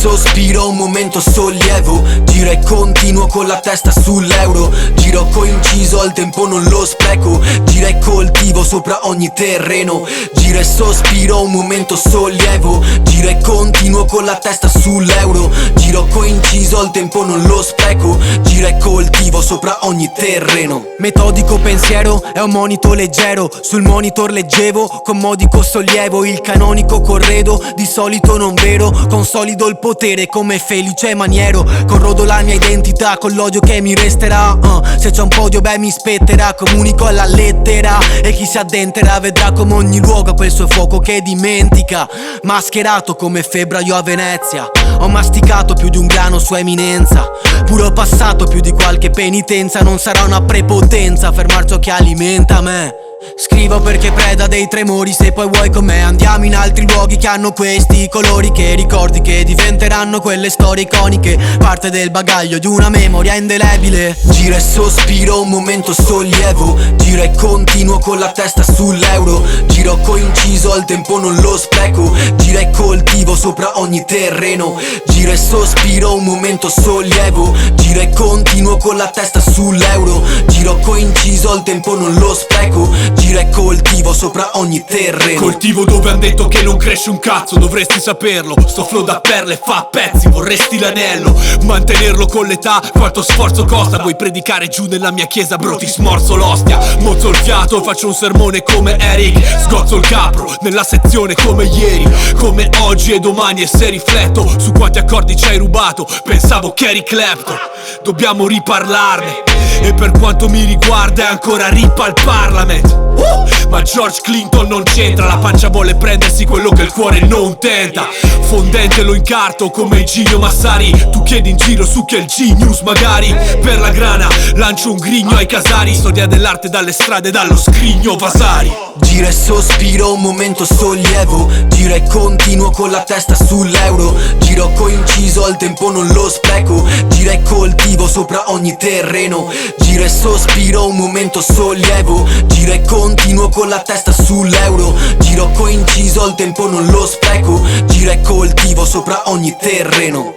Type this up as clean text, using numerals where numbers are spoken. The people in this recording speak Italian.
sospiro, un momento sollievo. Giro e continuo con la testa sull'euro. Giro coinciso, al tempo non lo spreco. Giro e coltivo sopra ogni terreno. Giro e sospiro, un momento sollievo. Giro e continuo con la testa sull'euro. Giro coinciso, al tempo non lo spreco. Giro e coltivo sopra ogni terreno. Metodico pensiero è un monito leggero. Sul monitor leggevo con modico sollievo. Il canonico corredo, di solito non vero. Consolido il potere come Felice Maniero. Corrodo la mia identità con l'odio che mi resterà. Se c'è un podio beh mi spetterà. Comunico alla lettera e chi si addenterà vedrà come ogni luogo ha quel suo fuoco che dimentica. Mascherato come febbraio a Venezia. Ho masticato più di un grano sua eminenza. Pure ho passato più di qualche penitenza. Non sarà una prepotenza fermar ciò che alimenta me. Scrivo perché preda dei tremori. Se poi vuoi con me andiamo in altri luoghi che hanno questi colori, che ricordi che diventeranno quelle storie iconiche, parte del bagaglio di una memoria indelebile. Giro e sospiro, un momento sollievo. Giro e continuo con la testa sull'euro. Giro coinciso, al tempo non lo spreco. Giro e coltivo sopra ogni terreno. Giro e sospiro, un momento sollievo. Giro e continuo con la testa sull'euro. Giro coinciso, al tempo non lo spreco. Giro e coltivo sopra ogni terreno. Coltivo dove han detto che non cresce un cazzo, dovresti saperlo. Sto flow da perle fa a pezzi, vorresti l'anello. Mantenerlo con l'età, quanto sforzo costa. Vuoi predicare giù nella mia chiesa, bro, ti smorzo l'ostia. Mozzo il fiato, faccio un sermone come Eric. Sgozzo il capro, nella sezione come ieri. Come oggi e domani, e se rifletto su quanti accordi ci hai rubato, pensavo che eri Clapton. Dobbiamo riparlarne, e per quanto mi riguarda è ancora rip al Parlament. Ma George Clinton non c'entra, la pancia vuole prendersi quello che il cuore non tenta. Fondente lo incarto come Gino Massari. Tu chiedi in giro su che il Genius magari. Per la grana lancio un grigno ai casari. Storia dell'arte dalle strade, dallo scrigno Vasari. Giro e sospiro, un momento sollievo. Giro e continuo con la testa sull'euro. Giro coinciso, al tempo non lo spreco. Giro e coltivo sopra ogni terreno. Giro e sospiro, un momento sollievo. Giro e continuo con la testa sull'euro. Giro coinciso, al tempo non lo spreco. Giro e coltivo sopra ogni terreno.